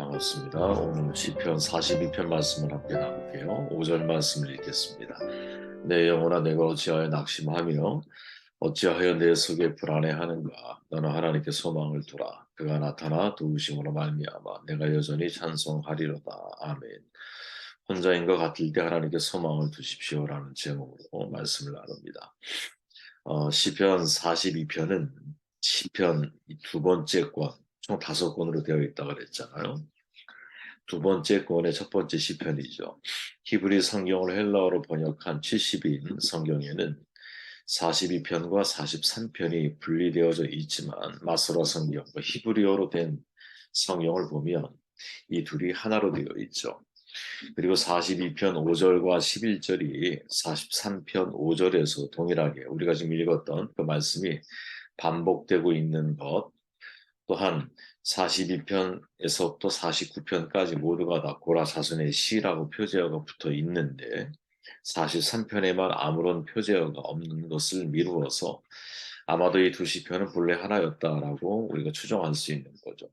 반갑습니다. 오늘 시편 42편 말씀을 함께 나눌게요. 5절 말씀을 읽겠습니다. 내 영혼아 내가 어찌하여 낙심하며 어찌하여 내 속에 불안해하는가. 너는 하나님께 소망을 두라. 그가 나타나 도우심으로 말미암아 내가 여전히 찬송하리로다. 아멘. 혼자인 것 같을 때 하나님께 소망을 두십시오라는 제목으로 말씀을 나눕니다. 시편 42편은 시편 두 번째 권, 총 5권으로 되어 있다고 그랬잖아요. 두 번째 권의 첫 번째 시편이죠. 히브리 성경을 헬라어로 번역한 70인 성경에는 42편과 43편이 분리되어져 있지만 마소라 성경, 히브리어로 된 성경을 보면 이 둘이 하나로 되어 있죠. 그리고 42편 5절과 11절이 43편 5절에서 동일하게 우리가 지금 읽었던 그 말씀이 반복되고 있는 것, 또한 42편에서부터 49편까지 모두가 다 고라 자손의 시라고 표제어가 붙어 있는데 43편에만 아무런 표제어가 없는 것을 미루어서 아마도 이 두 시편은 본래 하나였다라고 우리가 추정할 수 있는 거죠.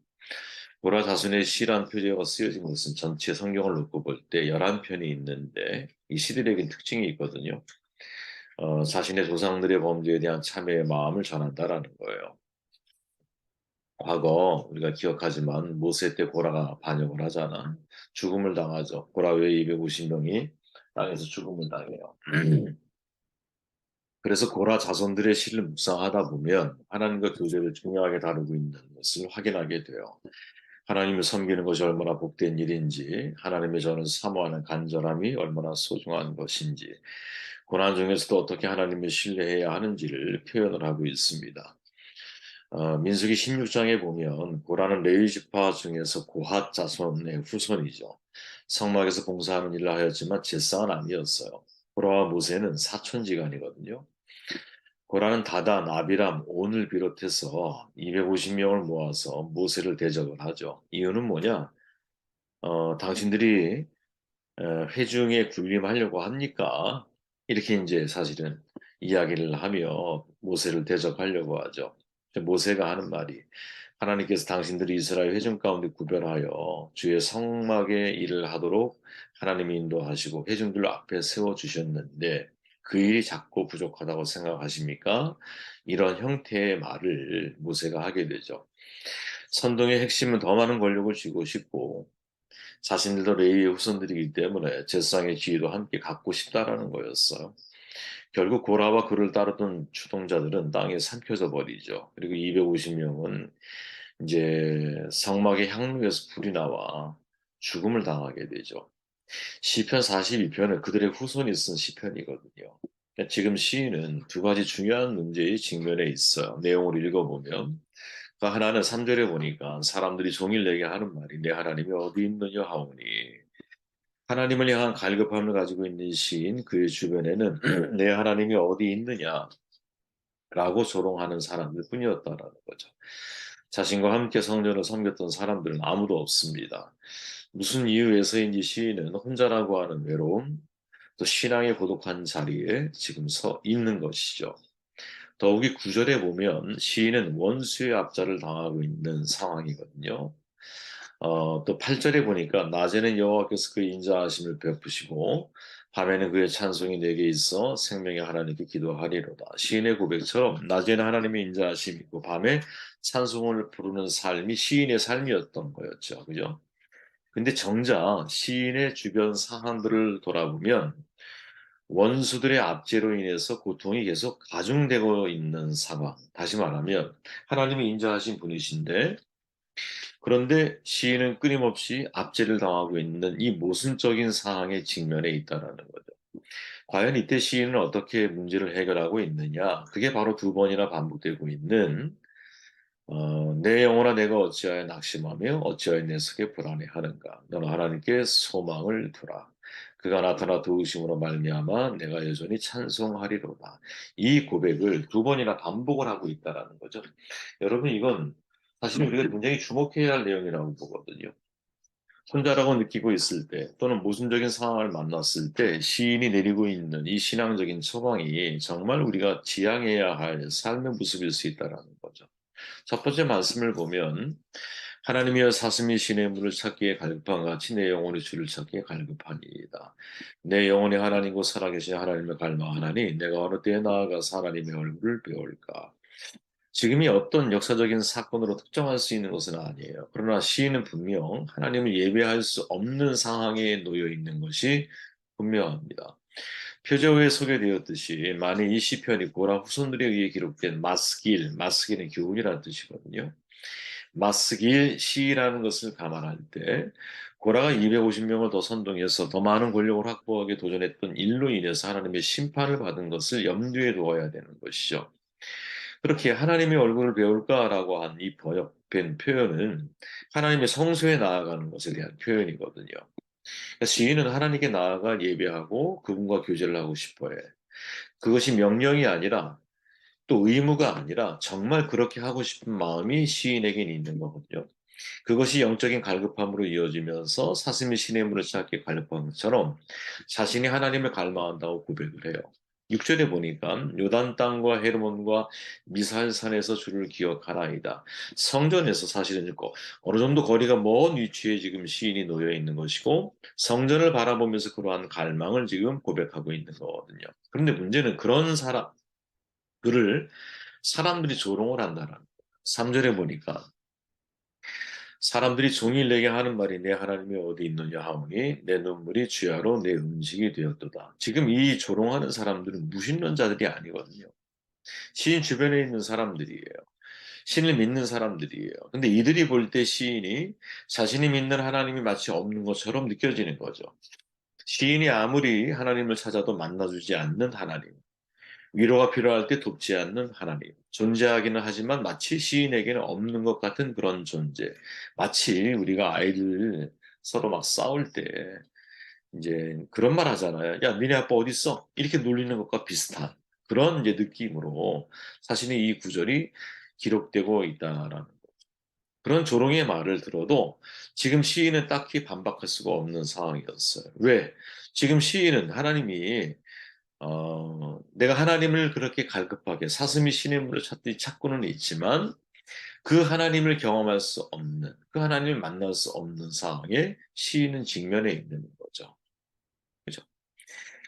고라 자손의 시란 표제어가 쓰여진 것은 전체 성경을 놓고 볼 때 11편이 있는데 이 시들에겐 특징이 있거든요. 자신의 조상들의 범죄에 대한 참회의 마음을 전한다라는 거예요. 과거 우리가 기억하지만 모세 때 고라가 반역을 하잖아. 죽음을 당하죠. 고라 외에 250명이 땅에서 죽음을 당해요. 그래서 고라 자손들의 시를 묵상하다 보면 하나님과 교제를 중요하게 다루고 있는 것을 확인하게 돼요. 하나님을 섬기는 것이 얼마나 복된 일인지, 하나님의 저는 사모하는 간절함이 얼마나 소중한 것인지, 고난 중에서도 어떻게 하나님을 신뢰해야 하는지를 표현을 하고 있습니다. 민수기 16장에 보면 고라는 레위 지파 중에서 고핫 자손의 후손이죠. 성막에서 봉사하는 일을 하였지만 제사는 아니었어요. 고라와 모세는 사촌지간이거든요. 고라는 다단, 아비람, 온을 비롯해서 250명을 모아서 모세를 대적을 하죠. 이유는 뭐냐? 당신들이 회중에 군림하려고 합니까? 이렇게 이제 사실은 이야기를 하며 모세를 대적하려고 하죠. 모세가 하는 말이 하나님께서 당신들이 이스라엘 회중 가운데 구별하여 주의 성막의 일을 하도록 하나님이 인도하시고 회중들 앞에 세워주셨는데 그 일이 작고 부족하다고 생각하십니까? 이런 형태의 말을 모세가 하게 되죠. 선동의 핵심은 더 많은 권력을 쥐고 싶고 자신들도 레위의 후손들이기 때문에 제사장의 지위도 함께 갖고 싶다라는 거였어요. 결국 고라와 그를 따르던 추동자들은 땅에 삼켜져 버리죠. 그리고 250명은 이제 성막의 향로에서 불이 나와 죽음을 당하게 되죠. 시편 42편은 그들의 후손이 쓴 시편이거든요. 그러니까 지금 시인은 두 가지 중요한 문제의 직면에 있어요. 내용을 읽어보면 그 하나는 3절에 보니까 사람들이 종일 내게 하는 말이 내 하나님이 어디 있느냐 하오니 하나님을 향한 갈급함을 가지고 있는 시인 그의 주변에는 내 하나님이 어디 있느냐라고 조롱하는 사람들 뿐이었다라는 거죠. 자신과 함께 성전을 섬겼던 사람들은 아무도 없습니다. 무슨 이유에서인지 시인은 혼자라고 하는 외로움, 또 신앙의 고독한 자리에 지금 서 있는 것이죠. 더욱이 9절에 보면 시인은 원수의 압자를 당하고 있는 상황이거든요. 또 8절에 보니까 낮에는 여호와께서 그의 인자하심을 베푸시고 밤에는 그의 찬송이 내게 있어 생명의 하나님께 기도하리로다. 시인의 고백처럼 낮에는 하나님의 인자하심이 있고 밤에 찬송을 부르는 삶이 시인의 삶이었던 거였죠. 그죠? 근데 정작 시인의 주변 상황들을 돌아보면 원수들의 압제로 인해서 고통이 계속 가중되고 있는 상황. 다시 말하면 하나님이 인자하신 분이신데 그런데 시인은 끊임없이 압제를 당하고 있는 이 모순적인 상황의 직면에 있다라는 거죠. 과연 이때 시인은 어떻게 문제를 해결하고 있느냐? 그게 바로 두 번이나 반복되고 있는 내 영혼아 내가 어찌하여 낙심하며 어찌하여 내 속에 불안해하는가? 너는 하나님께 소망을 두라. 그가 나타나 도우심으로 말미암아 내가 여전히 찬송하리로다. 이 고백을 두 번이나 반복을 하고 있다라는 거죠. 여러분 이건 사실 우리가 굉장히 주목해야 할 내용이라고 보거든요. 혼자라고 느끼고 있을 때 또는 모순적인 상황을 만났을 때 시인이 내리고 있는 이 신앙적인 처방이 정말 우리가 지향해야 할 삶의 모습일 수 있다라는 거죠. 첫 번째 말씀을 보면 하나님이여 사슴이 시냇 물을 찾기에 갈급한 같이 내 영혼이 주를 찾기에 갈급하니이다. 내 영혼이 하나님과 살아계신 하나님을 갈망하나니 내가 어느 때에 나아가서 하나님의 얼굴을 배울까. 지금이 어떤 역사적인 사건으로 특정할 수 있는 것은 아니에요. 그러나 시인은 분명 하나님을 예배할 수 없는 상황에 놓여 있는 것이 분명합니다. 표제어에 소개되었듯이 만일 이 시편이 고라 후손들에 의해 기록된 마스길은 교훈이라는 뜻이거든요. 마스길 시라는 것을 감안할 때 고라가 250명을 더 선동해서 더 많은 권력을 확보하게 도전했던 일로 인해서 하나님의 심판을 받은 것을 염두에 두어야 되는 것이죠. 그렇게 하나님의 얼굴을 배울까라고 한 이 번역된 표현은 하나님의 성소에 나아가는 것에 대한 표현이거든요. 그러니까 시인은 하나님께 나아가 예배하고 그분과 교제를 하고 싶어 해. 그것이 명령이 아니라 또 의무가 아니라 정말 그렇게 하고 싶은 마음이 시인에겐 있는 거거든요. 그것이 영적인 갈급함으로 이어지면서 사슴이 시냇 물을 찾기 갈급한 것처럼 자신이 하나님을 갈망한다고 고백을 해요. 6절에 보니까 요단 땅과 헤르몬과 미살산에서 주를 기억하나이다. 성전에서 사실은 있고 어느 정도 거리가 먼 위치에 지금 시인이 놓여 있는 것이고 성전을 바라보면서 그러한 갈망을 지금 고백하고 있는 거거든요. 그런데 문제는 그런 사람 그를 사람들이 조롱을 한다는 거예요. 3절에 보니까 사람들이 종일 내게 하는 말이 내 하나님이 어디 있느냐 하오니 내 눈물이 주야로 내 음식이 되었도다. 지금 이 조롱하는 사람들은 무신론자들이 아니거든요. 시인 주변에 있는 사람들이에요. 신을 믿는 사람들이에요. 근데 이들이 볼 때 시인이 자신이 믿는 하나님이 마치 없는 것처럼 느껴지는 거죠. 시인이 아무리 하나님을 찾아도 만나주지 않는 하나님. 위로가 필요할 때 돕지 않는 하나님. 존재하기는 하지만 마치 시인에게는 없는 것 같은 그런 존재. 마치 우리가 아이들 서로 막 싸울 때 이제 그런 말 하잖아요. 야, 니네 아빠 어디 있어? 이렇게 놀리는 것과 비슷한 그런 이제 느낌으로 사실은 이 구절이 기록되고 있다라는 그런 조롱의 말을 들어도 지금 시인은 딱히 반박할 수가 없는 상황이었어요. 왜? 지금 시인은 하나님이 내가 하나님을 그렇게 갈급하게 사슴이 시냇 물을 찾듯이 찾고는 있지만 그 하나님을 경험할 수 없는, 그 하나님을 만날 수 없는 상황에 시인은 직면해 있는 거죠. 그죠?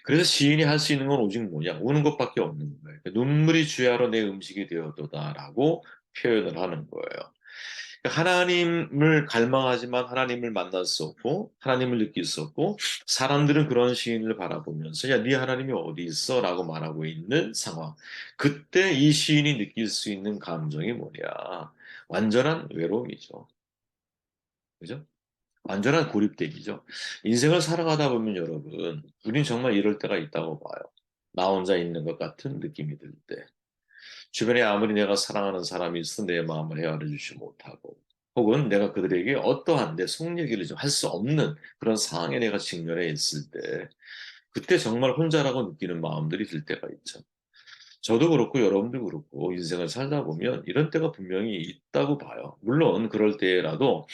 그래서 시인이 할 수 있는 건 오직 뭐냐? 우는 것밖에 없는 거예요. 눈물이 주야로 내 음식이 되어도다라고 표현을 하는 거예요. 하나님을 갈망하지만 하나님을 만날 수 없고 하나님을 느낄 수 없고 사람들은 그런 시인을 바라보면서 야, 네 하나님이 어디 있어? 라고 말하고 있는 상황. 그때 이 시인이 느낄 수 있는 감정이 뭐냐? 완전한 외로움이죠. 그죠? 완전한 고립되기죠. 인생을 살아가다 보면 여러분, 우린 정말 이럴 때가 있다고 봐요. 나 혼자 있는 것 같은 느낌이 들 때. 주변에 아무리 내가 사랑하는 사람이 있어 내 마음을 헤아려 주지 못하고 혹은 내가 그들에게 어떠한 내 속 얘기를 좀 할 수 없는 그런 상황에 내가 직면해 있을 때 그때 정말 혼자라고 느끼는 마음들이 들 때가 있죠. 저도 그렇고 여러분도 그렇고 인생을 살다 보면 이런 때가 분명히 있다고 봐요. 물론 그럴 때라도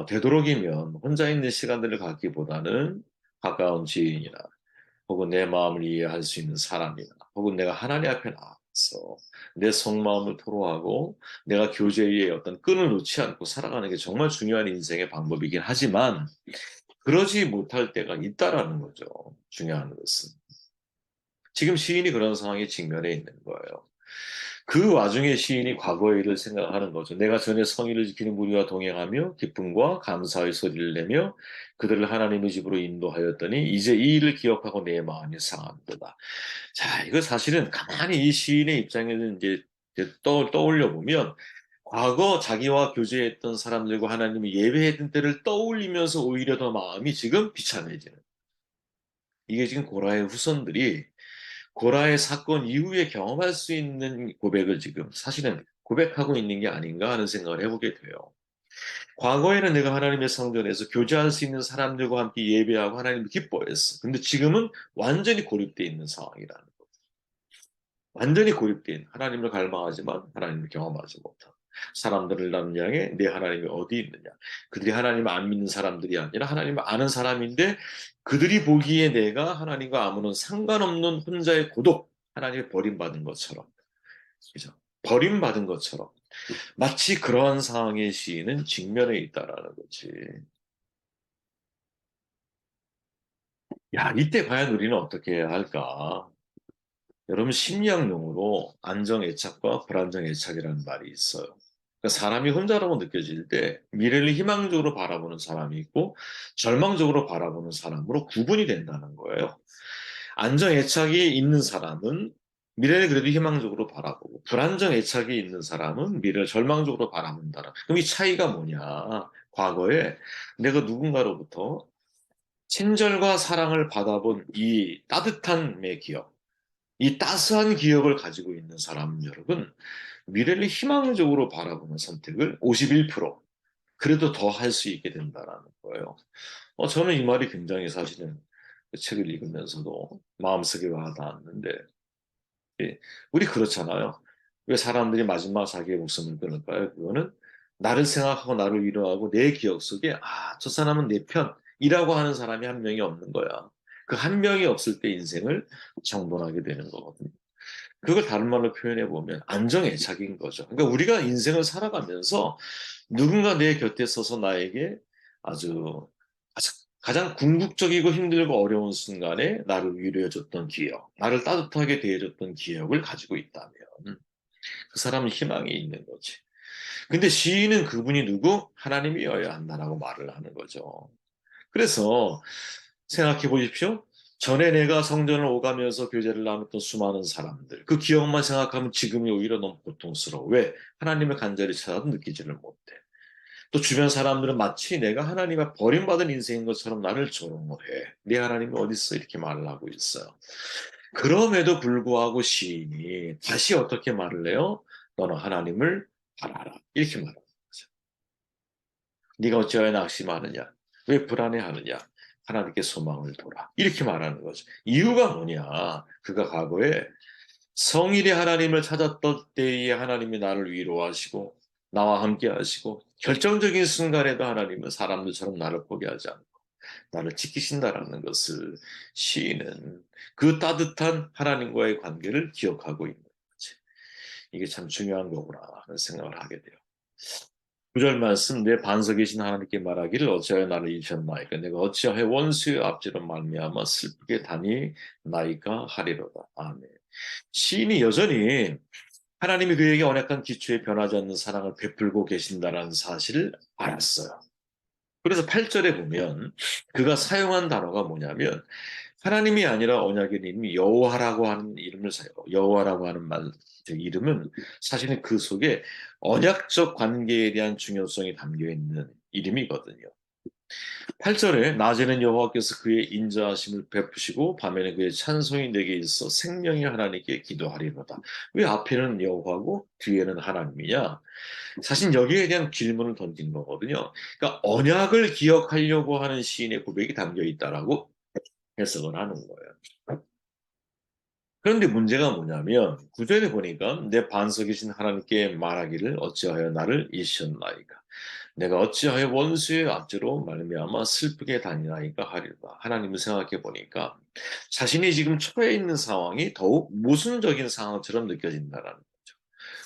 되도록이면 혼자 있는 시간들을 갖기보다는 가까운 지인이나 혹은 내 마음을 이해할 수 있는 사람이나 혹은 내가 하나님 앞에 나와서 내 속마음을 토로하고 내가 교제의 어떤 끈을 놓지 않고 살아가는 게 정말 중요한 인생의 방법이긴 하지만 그러지 못할 때가 있다라는 거죠. 중요한 것은. 지금 시인이 그런 상황에 직면해 있는 거예요. 그 와중에 시인이 과거의 일을 생각하는 거죠. 내가 전에 성의를 지키는 무리와 동행하며 기쁨과 감사의 소리를 내며 그들을 하나님의 집으로 인도하였더니 이제 이 일을 기억하고 내 마음이 상한도다. 자, 이거 사실은 가만히 이 시인의 입장에서 이제 떠올려 보면 과거 자기와 교제했던 사람들과 하나님이 예배했던 때를 떠올리면서 오히려 더 마음이 지금 비참해지는. 이게 지금 고라의 후손들이 고라의 사건 이후에 경험할 수 있는 고백을 지금 사실은 고백하고 있는 게 아닌가 하는 생각을 해보게 돼요. 과거에는 내가 하나님의 성전에서 교제할 수 있는 사람들과 함께 예배하고 하나님을 기뻐했어. 근데 지금은 완전히 고립되어 있는 상황이라는 거. 완전히 고립된 하나님을 갈망하지만 하나님을 경험하지 못하고 사람들을 나는 향해 내 하나님이 어디 있느냐. 그들이 하나님을 안 믿는 사람들이 아니라 하나님을 아는 사람인데 그들이 보기에 내가 하나님과 아무런 상관없는 혼자의 고독, 하나님의 버림받은 것처럼 그죠? 버림받은 것처럼 마치 그러한 상황의 시인은 직면해 있다라는 거지. 야, 이때 과연 우리는 어떻게 해야 할까? 여러분, 심리학용어로 안정애착과 불안정애착이라는 말이 있어요. 그러니까 사람이 혼자라고 느껴질 때 미래를 희망적으로 바라보는 사람이 있고 절망적으로 바라보는 사람으로 구분이 된다는 거예요. 안정애착이 있는 사람은 미래를 그래도 희망적으로 바라보고 불안정애착이 있는 사람은 미래를 절망적으로 바라본다. 그럼 이 차이가 뭐냐? 과거에 내가 누군가로부터 친절과 사랑을 받아본 이 따뜻한 내 기억, 이 따스한 기억을 가지고 있는 사람은 여러분, 미래를 희망적으로 바라보는 선택을 51% 그래도 더 할 수 있게 된다라는 거예요. 저는 이 말이 굉장히 사실은 그 책을 읽으면서도 마음속에 와닿았는데, 예, 우리 그렇잖아요. 왜 사람들이 마지막 자기의 목숨을 끊을까요? 그거는 나를 생각하고 나를 위로하고 내 기억 속에, 저 사람은 내 편이라고 하는 사람이 한 명이 없는 거야. 그 한 명이 없을 때 인생을 정돈하게 되는 거거든요. 그걸 다른 말로 표현해 보면 안정애착인 거죠. 그러니까 우리가 인생을 살아가면서 누군가 내 곁에 서서 나에게 아주 가장 궁극적이고 힘들고 어려운 순간에 나를 위로해줬던 기억, 나를 따뜻하게 대해줬던 기억을 가지고 있다면 그 사람은 희망이 있는 거지. 근데 시인은 그분이 누구? 하나님이어야 한다라고 말을 하는 거죠. 그래서 생각해 보십시오. 전에 내가 성전을 오가면서 교제를 나눴던 수많은 사람들, 그 기억만 생각하면 지금이 오히려 너무 고통스러워. 왜? 하나님을 간절히 찾아도 느끼지를 못해. 또 주변 사람들은 마치 내가 하나님의 버림받은 인생인 것처럼 나를 조롱을 해. 네 하나님이 어디 있어? 이렇게 말을 하고 있어요. 그럼에도 불구하고 시인이 다시 어떻게 말을 해요? 너는 하나님을 바라라. 이렇게 말하는 거죠. 네가 어찌하여 낙심하느냐? 왜 불안해하느냐? 하나님께 소망을 둬라. 이렇게 말하는 거죠. 이유가 뭐냐? 그가 과거에 성일의 하나님을 찾았던 때에 하나님이 나를 위로하시고 나와 함께 하시고 결정적인 순간에도 하나님은 사람들처럼 나를 포기하지 않고 나를 지키신다라는 것을 시인은 그 따뜻한 하나님과의 관계를 기억하고 있는 거지. 이게 참 중요한 거구나 하는 생각을 하게 돼요. 구절 말씀 내 반석에 계신 하나님께 말하기를 어찌하여 나를 잊으셨나이까 내가 어찌하여 원수의 앞지로 말미암아 슬프게 다니나이까 하리로다. 아멘. 시인이 여전히 하나님이 그에게 언약한 기초에 변하지 않는 사랑을 베풀고 계신다는 사실을 알았어요. 그래서 8절에 보면 그가 사용한 단어가 뭐냐면 하나님이 아니라 언약의 이름이 여호와라고 하는 이름을 사용. 여호와라고 하는 말, 그 이름은 사실은 그 속에 언약적 관계에 대한 중요성이 담겨 있는 이름이거든요. 8절에 낮에는 여호와께서 그의 인자하심을 베푸시고 밤에는 그의 찬송이 내게 있어 생명의 하나님께 기도하리로다. 왜 앞에는 여호와고 뒤에는 하나님이냐? 사실 여기에 대한 질문을 던진 거거든요. 그러니까 언약을 기억하려고 하는 시인의 고백이 담겨 있다라고 해석을 하는 거예요. 그런데 문제가 뭐냐면 구절에 보니까 내 반석이신 하나님께 말하기를 어찌하여 나를 잊으셨나이까 내가 어찌하여 원수의 압제로 말미암아 슬프게 다니나이까 하리로다. 하나님을 생각해 보니까 자신이 지금 처해 있는 상황이 더욱 모순적인 상황처럼 느껴진다라는 거죠.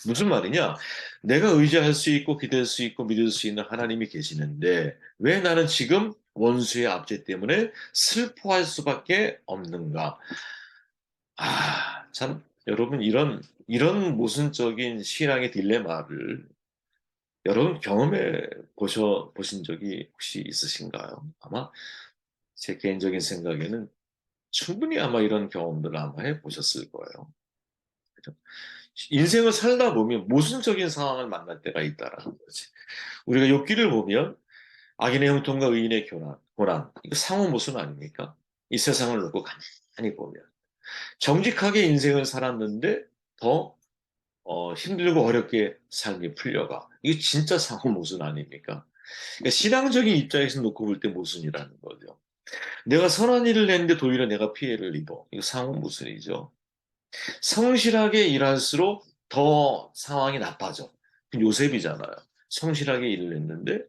무슨 말이냐? 내가 의지할 수 있고 기댈 수 있고 믿을 수 있는 하나님이 계시는데 왜 나는 지금 원수의 압제 때문에 슬퍼할 수밖에 없는가? 참 여러분 이런 모순적인 신앙의 딜레마를 여러분 경험해 보신 적이 혹시 있으신가요? 아마 제 개인적인 생각에는 충분히 아마 이런 경험들을 아마 해 보셨을 거예요. 그죠? 인생을 살다 보면 모순적인 상황을 만날 때가 있다라는 거지. 우리가 욥기를 보면 악인의 형통과 의인의 고난, 이거 상호 모순 아닙니까? 이 세상을 놓고 가만히 보면 정직하게 인생을 살았는데 더 힘들고 어렵게 삶이 풀려가. 이게 진짜 상호 모순 아닙니까? 그러니까 신앙적인 입장에서 놓고 볼 때 모순이라는 거죠. 내가 선한 일을 했는데 도리어 내가 피해를 입어. 이거 상호 모순이죠. 성실하게 일할수록 더 상황이 나빠져. 요셉이잖아요. 성실하게 일을 했는데,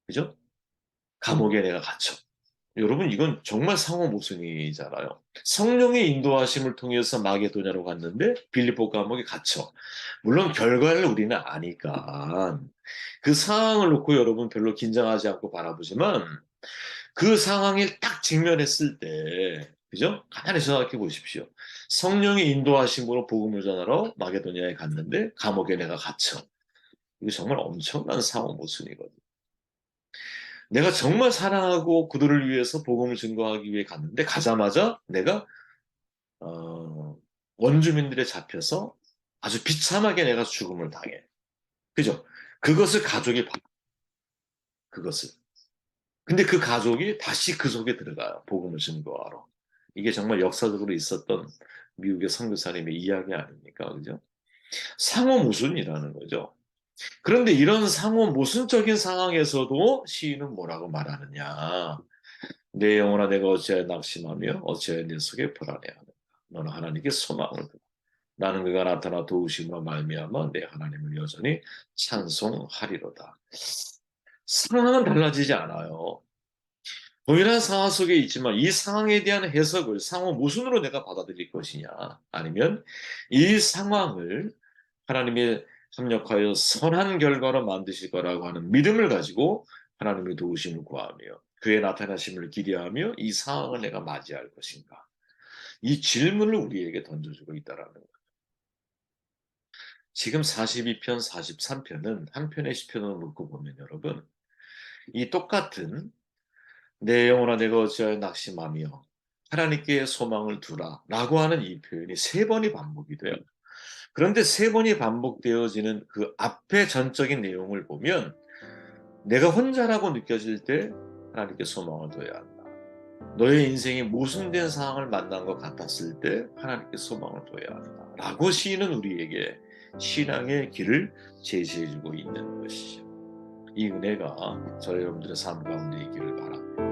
그죠? 감옥에 내가 갇혀. 여러분 이건 정말 상호 모순이잖아요. 성령의 인도하심을 통해서 마게도냐로 갔는데 빌립보 감옥에 갇혀. 물론 결과를 우리는 아니까 그 상황을 놓고 여러분 별로 긴장하지 않고 바라보지만 그 상황에 딱 직면했을 때 그죠? 가만히 생각해 보십시오. 성령의 인도하심으로 복음을 전하러 마게도냐에 갔는데 감옥에 내가 갇혀. 이거 정말 엄청난 상호 모순이거든요. 내가 정말 사랑하고 그들을 위해서 복음을 증거하기 위해 갔는데 가자마자 내가 어, 원주민들에 잡혀서 아주 비참하게 내가 죽음을 당해. 그죠? 그것을 가족이 그것을. 근데 그 가족이 다시 그 속에 들어가요. 복음을 증거하러. 이게 정말 역사적으로 있었던 미국의 선교사님의 이야기 아닙니까? 그죠? 상호 모순이라는 거죠. 그런데 이런 상호 모순적인 상황에서도 시인은 뭐라고 말하느냐? 내 영혼아 내가 어찌하여 낙심하며 어찌하여 내 속에 불안해하는가. 너는 하나님께 소망을 두고 나는 그가 나타나 도우심으로 말미암아 내 하나님을 여전히 찬송하리로다. 상황은 달라지지 않아요. 동일한 상황 속에 있지만 이 상황에 대한 해석을 상호 모순으로 내가 받아들일 것이냐 아니면 이 상황을 하나님이 협력하여 선한 결과로 만드실 거라고 하는 믿음을 가지고 하나님의 도우심을 구하며 그의 나타나심을 기대하며 이 상황을 내가 맞이할 것인가. 이 질문을 우리에게 던져주고 있다라는 거예요. 지금 42편, 43편은 한 편의 시편으로 놓고 보면 여러분 이 똑같은 내 영혼아 내가 어찌하여 낙심하며 하나님께 소망을 두라 라고 하는 이 표현이 세 번이 반복이 돼요. 그런데 세 번이 반복되어지는 그 앞의 전적인 내용을 보면 내가 혼자라고 느껴질 때 하나님께 소망을 둬야 한다. 너의 인생이 모순된 상황을 만난 것 같았을 때 하나님께 소망을 둬야 한다. 라고 시인은 우리에게 신앙의 길을 제시해주고 있는 것이죠. 이 은혜가 저 여러분들의 삶 가운데 있기를 바랍니다.